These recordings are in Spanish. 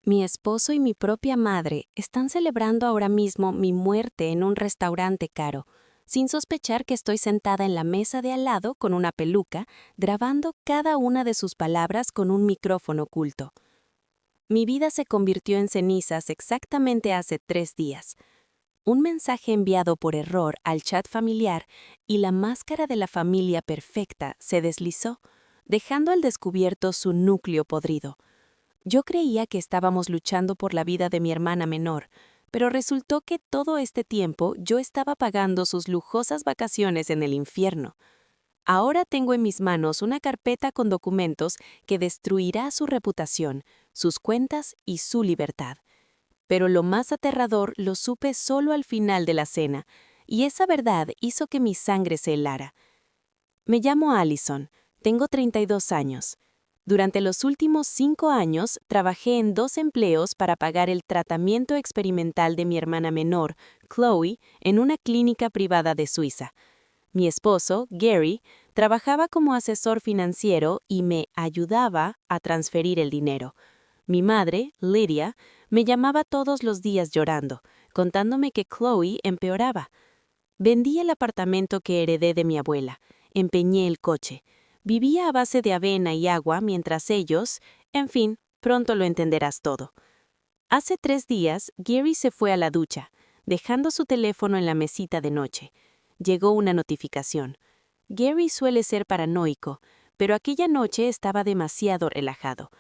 Mi esposo y mi propia madre están celebrando ahora mismo mi muerte en un restaurante caro, sin sospechar que estoy sentada en la mesa de al lado con una peluca, grabando cada una de sus palabras con un micrófono oculto. Mi vida se convirtió en cenizas exactamente hace 3 días. Un mensaje enviado por error al chat familiar y la máscara de la familia perfecta se deslizó, dejando al descubierto su núcleo podrido. Yo creía que estábamos luchando por la vida de mi hermana menor, pero resultó que todo este tiempo yo estaba pagando sus lujosas vacaciones en el infierno. Ahora tengo en mis manos una carpeta con documentos que destruirá su reputación, sus cuentas y su libertad. Pero lo más aterrador lo supe solo al final de la cena, y esa verdad hizo que mi sangre se helara. Me llamo Allison, tengo 32 años. Durante los últimos 5 años trabajé en 2 empleos para pagar el tratamiento experimental de mi hermana menor, Chloe, en una clínica privada de Suiza. Mi esposo, Gary, trabajaba como asesor financiero y me ayudaba a transferir el dinero. Mi madre, Lydia, me llamaba todos los días llorando, contándome que Chloe empeoraba. Vendí el apartamento que heredé de mi abuela, empeñé el coche. Vivía a base de avena y agua mientras ellos, en fin, pronto lo entenderás todo. Hace 3 días, Gary se fue a la ducha, dejando su teléfono en la mesita de noche. Llegó una notificación. Gary suele ser paranoico, pero aquella noche estaba demasiado relajado.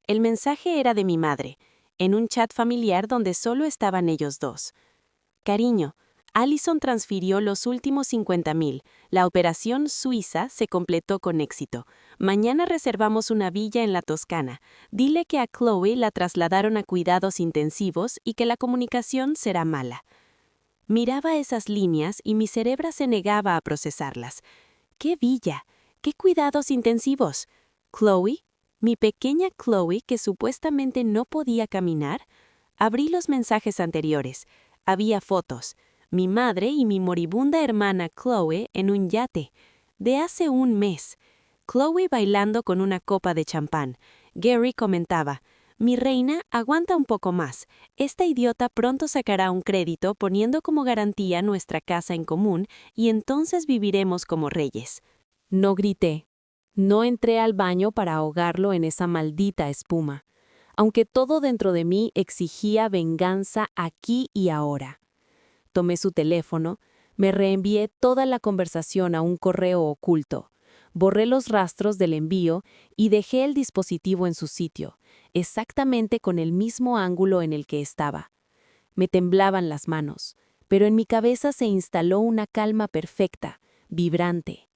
El mensaje era de mi madre, en un chat familiar donde solo estaban ellos dos. Cariño, Allison transfirió los últimos 50,000. La operación suiza se completó con éxito. Mañana reservamos una villa en la Toscana. Dile que a Chloe la trasladaron a cuidados intensivos y que la comunicación será mala. Miraba esas líneas y mi cerebro se negaba a procesarlas. ¿Qué villa? ¿Qué cuidados intensivos? ¿Chloe? ¿Mi pequeña Chloe que supuestamente no podía caminar? Abrí los mensajes anteriores. Había fotos. Mi madre y mi moribunda hermana Chloe en un yate. De hace un mes. Chloe bailando con una copa de champán. Gary comentaba, mi reina, aguanta un poco más. Esta idiota pronto sacará un crédito poniendo como garantía nuestra casa en común y entonces viviremos como reyes. No grité. No entré al baño para ahogarlo en esa maldita espuma, aunque todo dentro de mí exigía venganza aquí y ahora. Tomé su teléfono, me reenvié toda la conversación a un correo oculto, borré los rastros del envío y dejé el dispositivo en su sitio, exactamente con el mismo ángulo en el que estaba. Me temblaban las manos, pero en mi cabeza se instaló una calma perfecta, vibrante.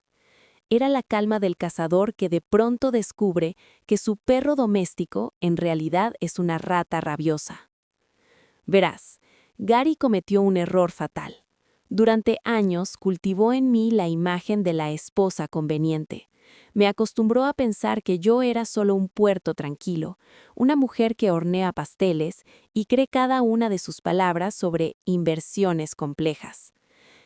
Era la calma del cazador que de pronto descubre que su perro doméstico en realidad es una rata rabiosa. Verás, Gary cometió un error fatal. Durante años cultivó en mí la imagen de la esposa conveniente. Me acostumbró a pensar que yo era solo un puerto tranquilo, una mujer que hornea pasteles y cree cada una de sus palabras sobre inversiones complejas.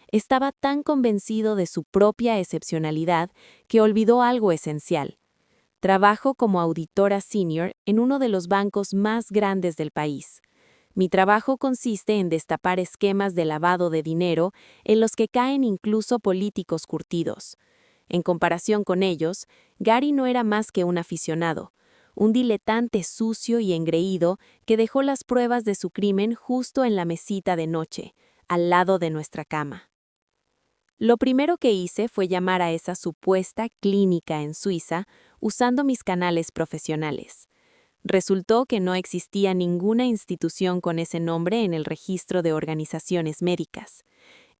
Estaba tan convencido de su propia excepcionalidad que olvidó algo esencial. Trabajo como auditora senior en uno de los bancos más grandes del país. Mi trabajo consiste en destapar esquemas de lavado de dinero en los que caen incluso políticos curtidos. En comparación con ellos, Gary no era más que un aficionado, un diletante sucio y engreído que dejó las pruebas de su crimen justo en la mesita de noche, al lado de nuestra cama. Lo primero que hice fue llamar a esa supuesta clínica en Suiza usando mis canales profesionales. Resultó que no existía ninguna institución con ese nombre en el registro de organizaciones médicas.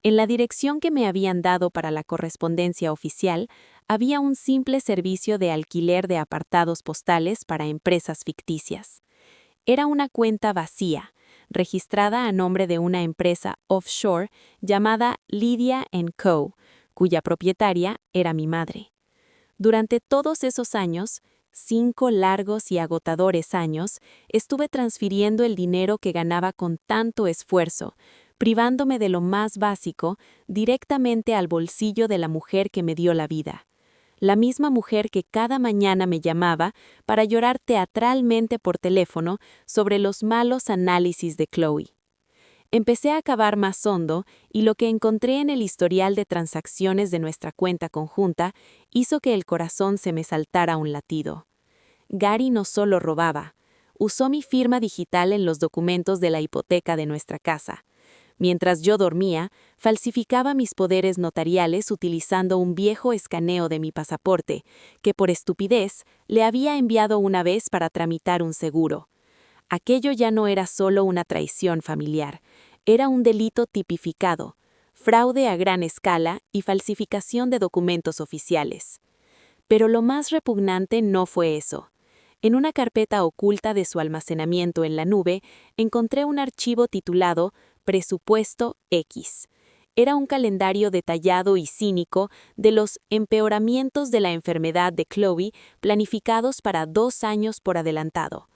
En la dirección que me habían dado para la correspondencia oficial, había un simple servicio de alquiler de apartados postales para empresas ficticias. Era una cuenta vacía, registrada a nombre de una empresa offshore llamada Lydia & Co., cuya propietaria era mi madre. Durante todos esos años, 5 largos y agotadores años, estuve transfiriendo el dinero que ganaba con tanto esfuerzo, privándome de lo más básico, directamente al bolsillo de la mujer que me dio la vida. la misma mujer que cada mañana me llamaba para llorar teatralmente por teléfono sobre los malos análisis de Chloe. Empecé a cavar más hondo y lo que encontré en el historial de transacciones de nuestra cuenta conjunta hizo que el corazón se me saltara un latido. Gary no solo robaba, usó mi firma digital en los documentos de la hipoteca de nuestra casa. Mientras yo dormía, falsificaba mis poderes notariales utilizando un viejo escaneo de mi pasaporte, que por estupidez le había enviado una vez para tramitar un seguro. Aquello ya no era solo una traición familiar, era un delito tipificado, fraude a gran escala y falsificación de documentos oficiales. Pero lo más repugnante no fue eso. En una carpeta oculta de su almacenamiento en la nube, encontré un archivo titulado Presupuesto X. Era un calendario detallado y cínico de los empeoramientos de la enfermedad de Chloe planificados para 2 años por adelantado.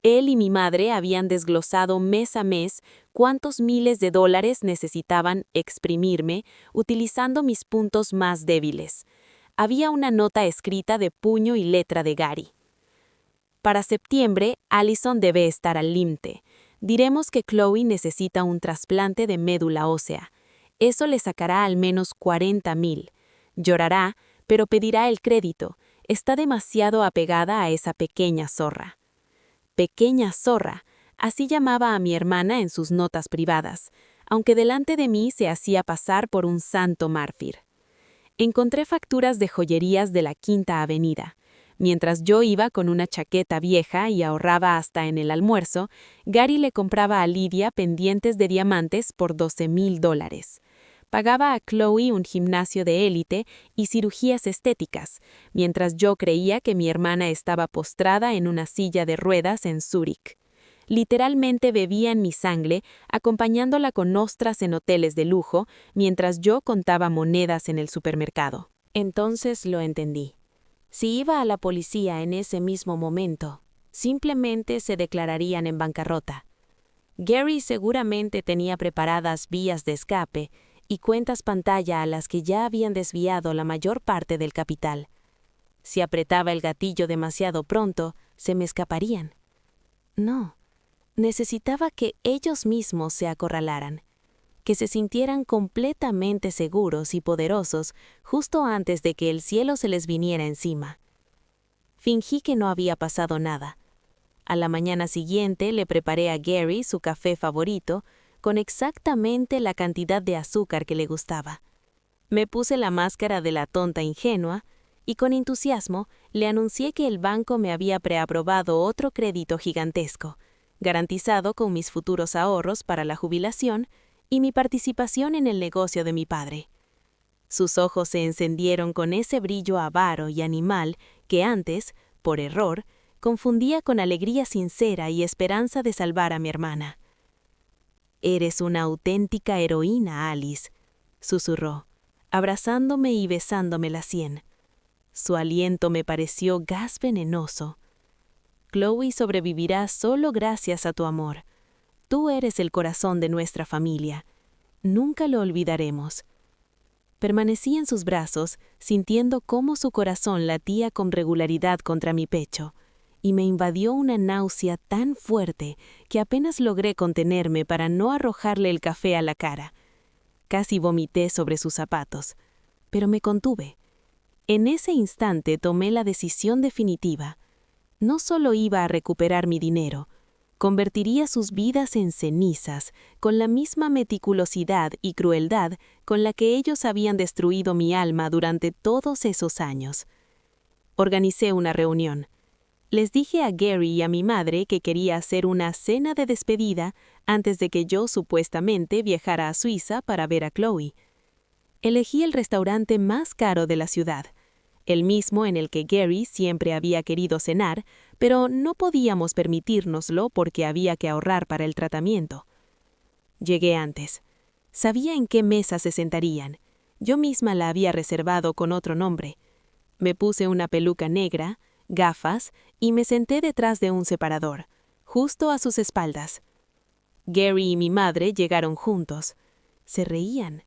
Él y mi madre habían desglosado mes a mes cuántos miles de dólares necesitaban exprimirme utilizando mis puntos más débiles. Había una nota escrita de puño y letra de Gary. Para septiembre, Allison debe estar al límite. Diremos que Chloe necesita un trasplante de médula ósea. Eso le sacará al menos 40,000. Llorará, pero pedirá el crédito. Está demasiado apegada a esa pequeña zorra. Pequeña zorra, así llamaba a mi hermana en sus notas privadas, aunque delante de mí se hacía pasar por un santo mártir. Encontré facturas de joyerías de la Quinta Avenida. Mientras yo iba con una chaqueta vieja y ahorraba hasta en el almuerzo, Gary le compraba a Lidia pendientes de diamantes por $12,000. Pagaba a Chloe un gimnasio de élite y cirugías estéticas, mientras yo creía que mi hermana estaba postrada en una silla de ruedas en Zúrich. Literalmente bebía en mi sangre, acompañándola con ostras en hoteles de lujo, mientras yo contaba monedas en el supermercado. Entonces lo entendí. Si iba a la policía en ese mismo momento, simplemente se declararían en bancarrota. Gary seguramente tenía preparadas vías de escape y cuentas pantalla a las que ya habían desviado la mayor parte del capital. Si apretaba el gatillo demasiado pronto, se me escaparían. No, necesitaba que ellos mismos se acorralaran, que se sintieran completamente seguros y poderosos justo antes de que el cielo se les viniera encima. Fingí que no había pasado nada. A la mañana siguiente le preparé a Gary su café favorito, con exactamente la cantidad de azúcar que le gustaba. Me puse la máscara de la tonta ingenua y con entusiasmo le anuncié que el banco me había preaprobado otro crédito gigantesco, garantizado con mis futuros ahorros para la jubilación y mi participación en el negocio de mi padre. Sus ojos se encendieron con ese brillo avaro y animal que antes, por error, confundía con alegría sincera y esperanza de salvar a mi hermana. «Eres una auténtica heroína, Alice», susurró, abrazándome y besándome la sien. Su aliento me pareció gas venenoso. «Chloe sobrevivirá solo gracias a tu amor. Tú eres el corazón de nuestra familia. Nunca lo olvidaremos». Permanecí en sus brazos, sintiendo cómo su corazón latía con regularidad contra mi pecho, y me invadió una náusea tan fuerte que apenas logré contenerme para no arrojarle el café a la cara. Casi vomité sobre sus zapatos, pero me contuve. En ese instante tomé la decisión definitiva. No solo iba a recuperar mi dinero, convertiría sus vidas en cenizas con la misma meticulosidad y crueldad con la que ellos habían destruido mi alma durante todos esos años. Organicé una reunión. Les dije a Gary y a mi madre que quería hacer una cena de despedida antes de que yo supuestamente viajara a Suiza para ver a Chloe. Elegí el restaurante más caro de la ciudad, el mismo en el que Gary siempre había querido cenar, pero no podíamos permitírnoslo porque había que ahorrar para el tratamiento. Llegué antes. Sabía en qué mesa se sentarían. Yo misma la había reservado con otro nombre. Me puse una peluca negra, gafas, y me senté detrás de un separador, justo a sus espaldas. Gary y mi madre llegaron juntos. Se reían.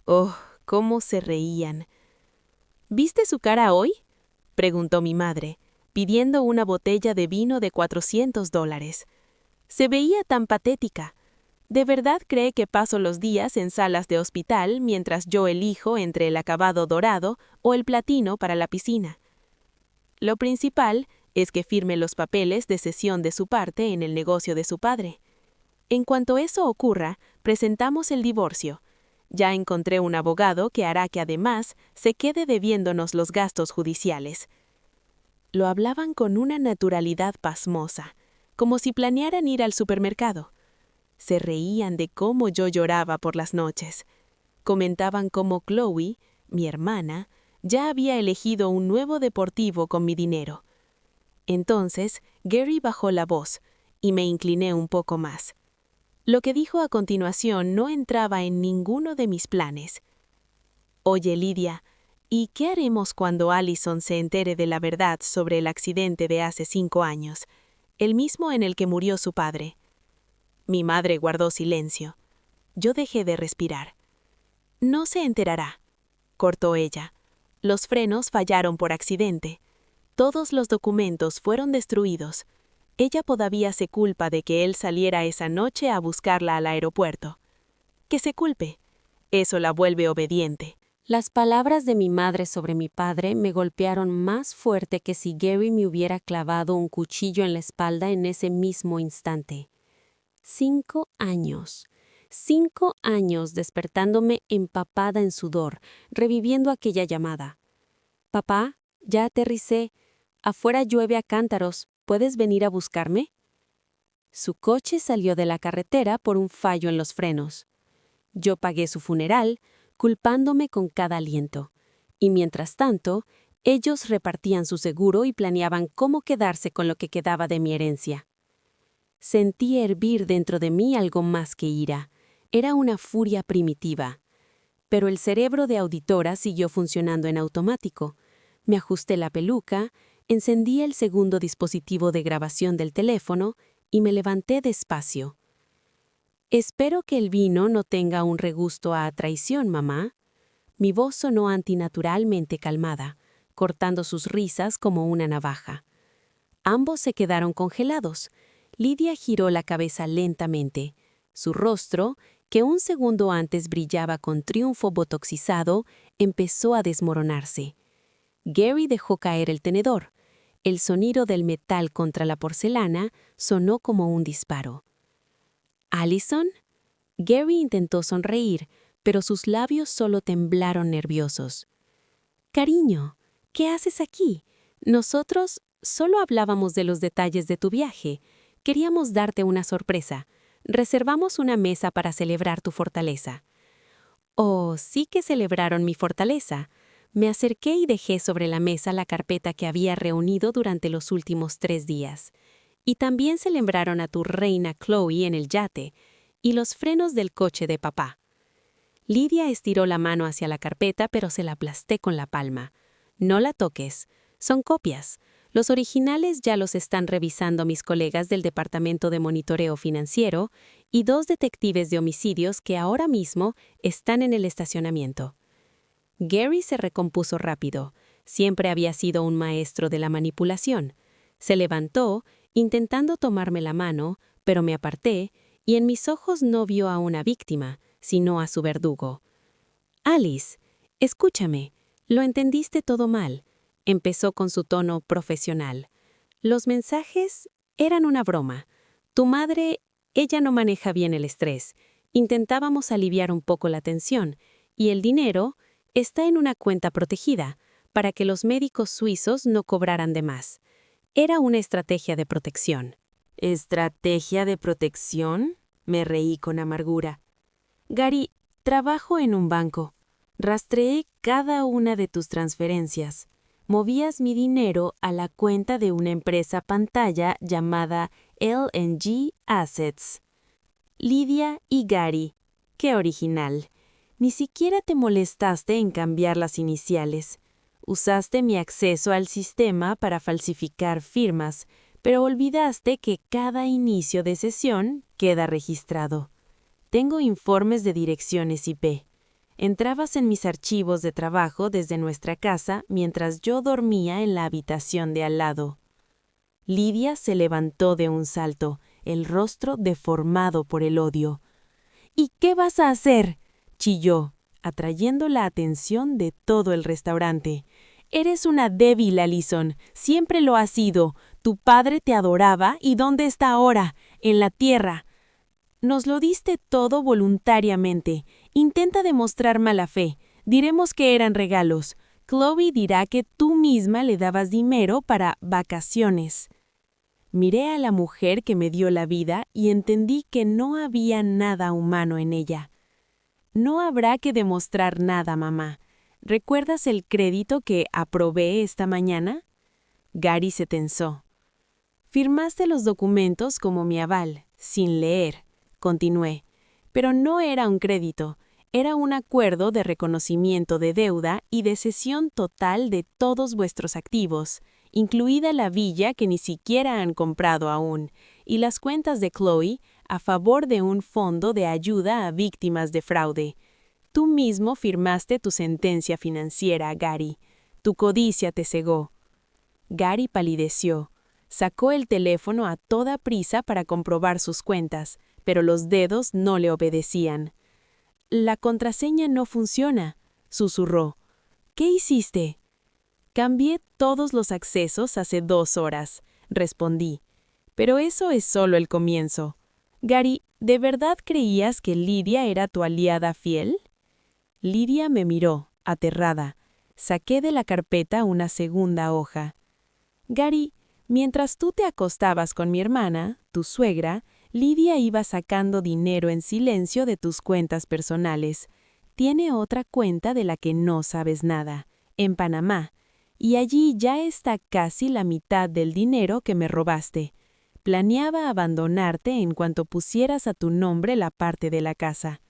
Oh, cómo se reían. ¿Viste su cara hoy?, preguntó mi madre, pidiendo una botella de vino de $400. Se veía tan patética. ¿De verdad cree que paso los días en salas de hospital mientras yo elijo entre el acabado dorado o el platino para la piscina? Lo principal es que firme los papeles de cesión de su parte en el negocio de su padre. En cuanto eso ocurra, presentamos el divorcio. Ya encontré un abogado que hará que además se quede debiéndonos los gastos judiciales. Lo hablaban con una naturalidad pasmosa, como si planearan ir al supermercado. Se reían de cómo yo lloraba por las noches. Comentaban cómo Chloe, mi hermana, ya había elegido un nuevo deportivo con mi dinero. Entonces, Gary bajó la voz y me incliné un poco más. Lo que dijo a continuación no entraba en ninguno de mis planes. Oye, Lydia, ¿y qué haremos cuando Allison se entere de la verdad sobre el accidente de hace 5 años, el mismo en el que murió su padre? Mi madre guardó silencio. Yo dejé de respirar. No se enterará, cortó ella. Los frenos fallaron por accidente. Todos los documentos fueron destruidos. Ella todavía se culpa de que él saliera esa noche a buscarla al aeropuerto. Que se culpe. Eso la vuelve obediente. Las palabras de mi madre sobre mi padre me golpearon más fuerte que si Gary me hubiera clavado un cuchillo en la espalda en ese mismo instante. 5 años. 5 años despertándome empapada en sudor, reviviendo aquella llamada. Papá, ya aterricé. Afuera llueve a cántaros. ¿Puedes venir a buscarme? Su coche salió de la carretera por un fallo en los frenos. Yo pagué su funeral, culpándome con cada aliento. Y mientras tanto, ellos repartían su seguro y planeaban cómo quedarse con lo que quedaba de mi herencia. Sentí hervir dentro de mí algo más que ira. Era una furia primitiva. Pero el cerebro de auditora siguió funcionando en automático. Me ajusté la peluca, encendí el segundo dispositivo de grabación del teléfono y me levanté despacio. Espero que el vino no tenga un regusto a traición, mamá. Mi voz sonó antinaturalmente calmada, cortando sus risas como una navaja. Ambos se quedaron congelados. Lydia giró la cabeza lentamente. Su rostro, que un segundo antes brillaba con triunfo botoxizado, empezó a desmoronarse. Gary dejó caer el tenedor. El sonido del metal contra la porcelana sonó como un disparo. ¿Allison? Gary intentó sonreír, pero sus labios solo temblaron nerviosos. Cariño, ¿qué haces aquí? Nosotros solo hablábamos de los detalles de tu viaje. Queríamos darte una sorpresa. Reservamos una mesa para celebrar tu fortaleza. Oh, sí que celebraron mi fortaleza. Me acerqué y dejé sobre la mesa la carpeta que había reunido durante los últimos 3 días. Y también celebraron a tu reina Chloe en el yate y los frenos del coche de papá. Lydia estiró la mano hacia la carpeta, pero se la aplasté con la palma. No la toques. Son copias. Los originales ya los están revisando mis colegas del Departamento de Monitoreo Financiero y 2 detectives de homicidios que ahora mismo están en el estacionamiento. Gary se recompuso rápido. Siempre había sido un maestro de la manipulación. Se levantó, intentando tomarme la mano, pero me aparté, y en mis ojos no vio a una víctima, sino a su verdugo. Alice, escúchame, lo entendiste todo mal. Empezó con su tono profesional. Los mensajes eran una broma. Tu madre, ella no maneja bien el estrés. Intentábamos aliviar un poco la tensión, y el dinero está en una cuenta protegida, para que los médicos suizos no cobraran de más. Era una estrategia de protección. ¿Estrategia de protección? Me reí con amargura. Gary, trabajo en un banco. Rastreé cada una de tus transferencias. Movías mi dinero a la cuenta de una empresa pantalla llamada L&G Assets. Lydia y Gary. ¡Qué original! Ni siquiera te molestaste en cambiar las iniciales. Usaste mi acceso al sistema para falsificar firmas, pero olvidaste que cada inicio de sesión queda registrado. Tengo informes de direcciones IP. Entrabas en mis archivos de trabajo desde nuestra casa mientras yo dormía en la habitación de al lado. Lidia se levantó de un salto, el rostro deformado por el odio. ¿Y qué vas a hacer?, chilló, atrayendo la atención de todo el restaurante. Eres una débil, Allison. Siempre lo has sido. Tu padre te adoraba y ¿dónde está ahora? En la tierra. Nos lo diste todo voluntariamente. Intenta demostrar mala fe. Diremos que eran regalos. Chloe dirá que tú misma le dabas dinero para vacaciones. Miré a la mujer que me dio la vida y entendí que no había nada humano en ella. No habrá que demostrar nada, mamá. ¿Recuerdas el crédito que aprobé esta mañana? Gary se tensó. Firmaste los documentos como mi aval, sin leer. Continué. Pero no era un crédito, era un acuerdo de reconocimiento de deuda y de cesión total de todos vuestros activos, incluida la villa que ni siquiera han comprado aún, y las cuentas de Chloe a favor de un fondo de ayuda a víctimas de fraude. Tú mismo firmaste tu sentencia financiera, Gary. Tu codicia te cegó. Gary palideció. Sacó el teléfono a toda prisa para comprobar sus cuentas, pero los dedos no le obedecían. «La contraseña no funciona», susurró. «¿Qué hiciste?» «Cambié todos los accesos hace 2 horas», respondí. «Pero eso es solo el comienzo. Gary, ¿de verdad creías que Lidia era tu aliada fiel?» Lidia me miró, aterrada. Saqué de la carpeta una segunda hoja. «Gary, mientras tú te acostabas con mi hermana, tu suegra, Lidia iba sacando dinero en silencio de tus cuentas personales. Tiene otra cuenta de la que no sabes nada, en Panamá, y allí ya está casi la mitad del dinero que me robaste. Planeaba abandonarte en cuanto pusieras a tu nombre la parte de la casa».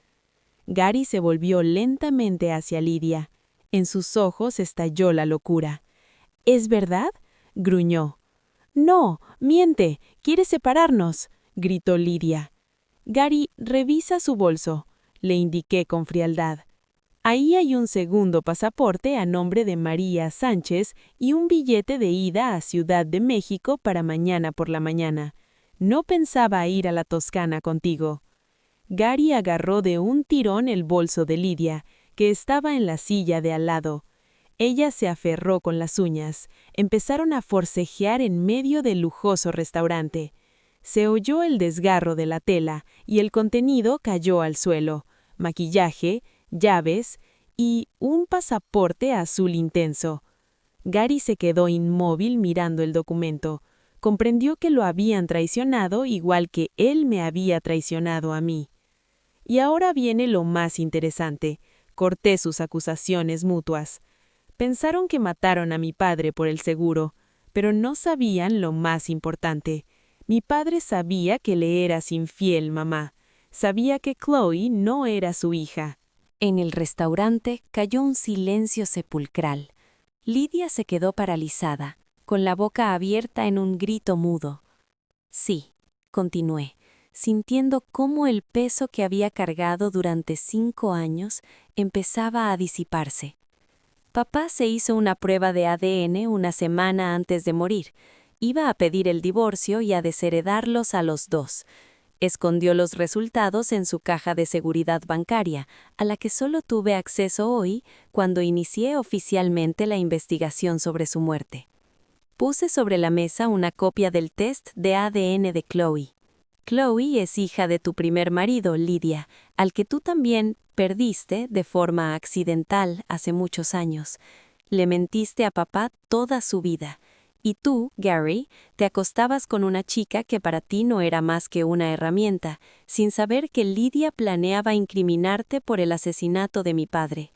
Gary se volvió lentamente hacia Lidia. En sus ojos estalló la locura. «¿Es verdad?», gruñó. «No, miente, quiere separarnos», gritó Lidia. «Gary, revisa su bolso», le indiqué con frialdad. «Ahí hay un segundo pasaporte a nombre de María Sánchez y un billete de ida a Ciudad de México para mañana por la mañana. No pensaba ir a la Toscana contigo». Gary agarró de un tirón el bolso de Lidia, que estaba en la silla de al lado. Ella se aferró con las uñas. Empezaron a forcejear en medio del lujoso restaurante. Se oyó el desgarro de la tela y el contenido cayó al suelo. Maquillaje, llaves y un pasaporte azul intenso. Gary se quedó inmóvil mirando el documento. Comprendió que lo habían traicionado igual que él me había traicionado a mí. Y ahora viene lo más interesante. Corté sus acusaciones mutuas. Pensaron que mataron a mi padre por el seguro, pero no sabían lo más importante. Mi padre sabía que le eras infiel, mamá. Sabía que Chloe no era su hija. En el restaurante cayó un silencio sepulcral. Lidia se quedó paralizada, con la boca abierta en un grito mudo. «Sí», continué, sintiendo cómo el peso que había cargado durante 5 años empezaba a disiparse. Papá se hizo una prueba de ADN una semana antes de morir. Iba a pedir el divorcio y a desheredarlos a los 2. Escondió los resultados en su caja de seguridad bancaria, a la que solo tuve acceso hoy cuando inicié oficialmente la investigación sobre su muerte. Puse sobre la mesa una copia del test de ADN de Chloe. Chloe es hija de tu primer marido, Lidia, al que tú también perdiste de forma accidental hace muchos años. Le mentiste a papá toda su vida. Y tú, Gary, te acostabas con una chica que para ti no era más que una herramienta, sin saber que Lidia planeaba incriminarte por el asesinato de mi padre.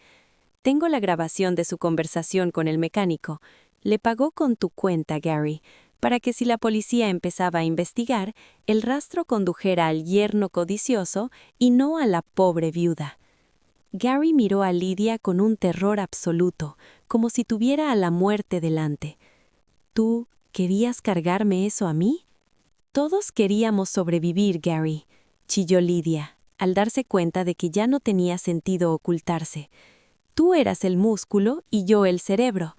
Tengo la grabación de su conversación con el mecánico. Le pagó con tu cuenta, Gary, para que si la policía empezaba a investigar, el rastro condujera al yerno codicioso y no a la pobre viuda. Gary miró a Lidia con un terror absoluto, como si tuviera a la muerte delante. ¿Tú querías cargarme eso a mí? Todos queríamos sobrevivir, Gary, chilló Lidia, al darse cuenta de que ya no tenía sentido ocultarse. Tú eras el músculo y yo el cerebro.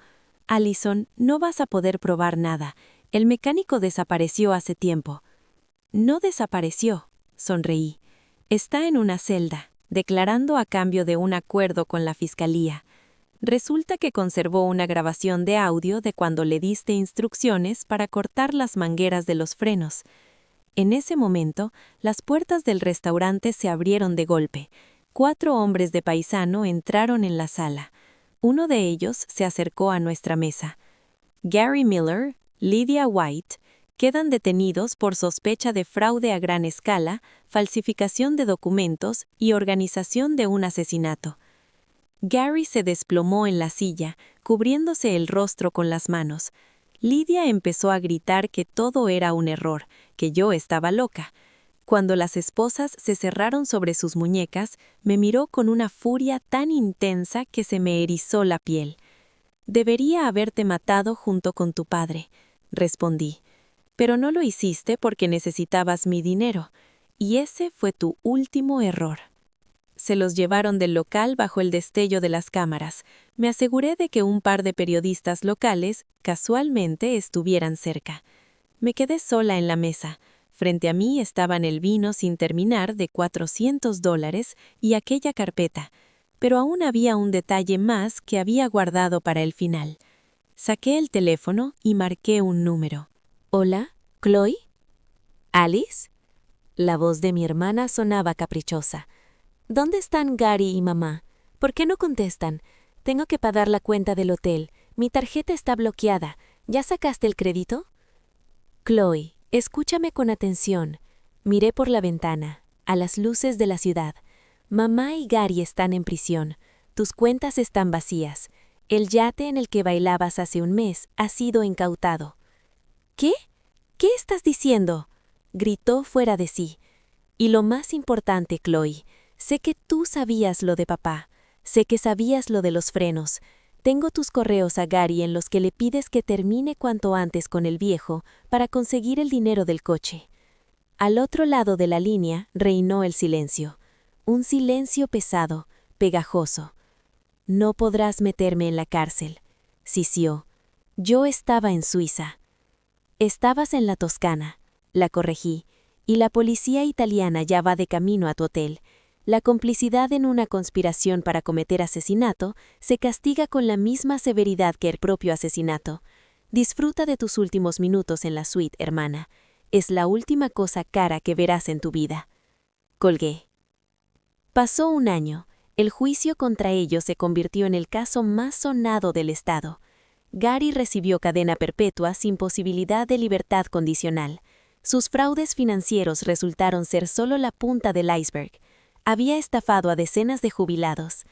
Allison, no vas a poder probar nada. El mecánico desapareció hace tiempo. No desapareció, sonreí. Está en una celda, declarando a cambio de un acuerdo con la fiscalía. Resulta que conservó una grabación de audio de cuando le diste instrucciones para cortar las mangueras de los frenos. En ese momento, las puertas del restaurante se abrieron de golpe. 4 hombres de paisano entraron en la sala. Uno de ellos se acercó a nuestra mesa. Gary Miller, Lydia White, quedan detenidos por sospecha de fraude a gran escala, falsificación de documentos y organización de un asesinato. Gary se desplomó en la silla, cubriéndose el rostro con las manos. Lydia empezó a gritar que todo era un error, que yo estaba loca. Cuando las esposas se cerraron sobre sus muñecas, me miró con una furia tan intensa que se me erizó la piel. «Debería haberte matado junto con tu padre», respondí. «Pero no lo hiciste porque necesitabas mi dinero, y ese fue tu último error». Se los llevaron del local bajo el destello de las cámaras. Me aseguré de que un par de periodistas locales, casualmente, estuvieran cerca. Me quedé sola en la mesa. Frente a mí estaban el vino sin terminar de $400 y aquella carpeta, pero aún había un detalle más que había guardado para el final. Saqué el teléfono y marqué un número. «Hola, ¿Chloe? ¿Alice?» La voz de mi hermana sonaba caprichosa. «¿Dónde están Gary y mamá? ¿Por qué no contestan? Tengo que pagar la cuenta del hotel. Mi tarjeta está bloqueada. ¿Ya sacaste el crédito?» «Chloe, escúchame con atención». Miré por la ventana, a las luces de la ciudad. «Mamá y Gary están en prisión. Tus cuentas están vacías. El yate en el que bailabas hace un mes ha sido incautado». «¿Qué? ¿Qué estás diciendo?», gritó fuera de sí. «Y lo más importante, Chloe, sé que tú sabías lo de papá. Sé que sabías lo de los frenos. Tengo tus correos a Gary en los que le pides que termine cuanto antes con el viejo para conseguir el dinero del coche». Al otro lado de la línea reinó el silencio. Un silencio pesado, pegajoso. «No podrás meterme en la cárcel», sisió. Yo estaba en Suiza. «Estabas en la Toscana», la corregí, «y la policía italiana ya va de camino a tu hotel. La complicidad en una conspiración para cometer asesinato se castiga con la misma severidad que el propio asesinato. Disfruta de tus últimos minutos en la suite, hermana. Es la última cosa cara que verás en tu vida». Colgué. Pasó un año. El juicio contra ellos se convirtió en el caso más sonado del estado. Gary recibió cadena perpetua sin posibilidad de libertad condicional. Sus fraudes financieros resultaron ser solo la punta del iceberg. Había estafado a decenas de jubilados.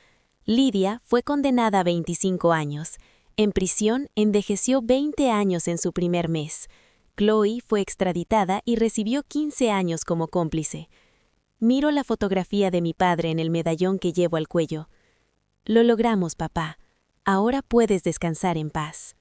Lydia fue condenada a 25 años. En prisión envejeció 20 años en su primer mes. Chloe fue extraditada y recibió 15 años como cómplice. Miro la fotografía de mi padre en el medallón que llevo al cuello. «Lo logramos, papá. Ahora puedes descansar en paz».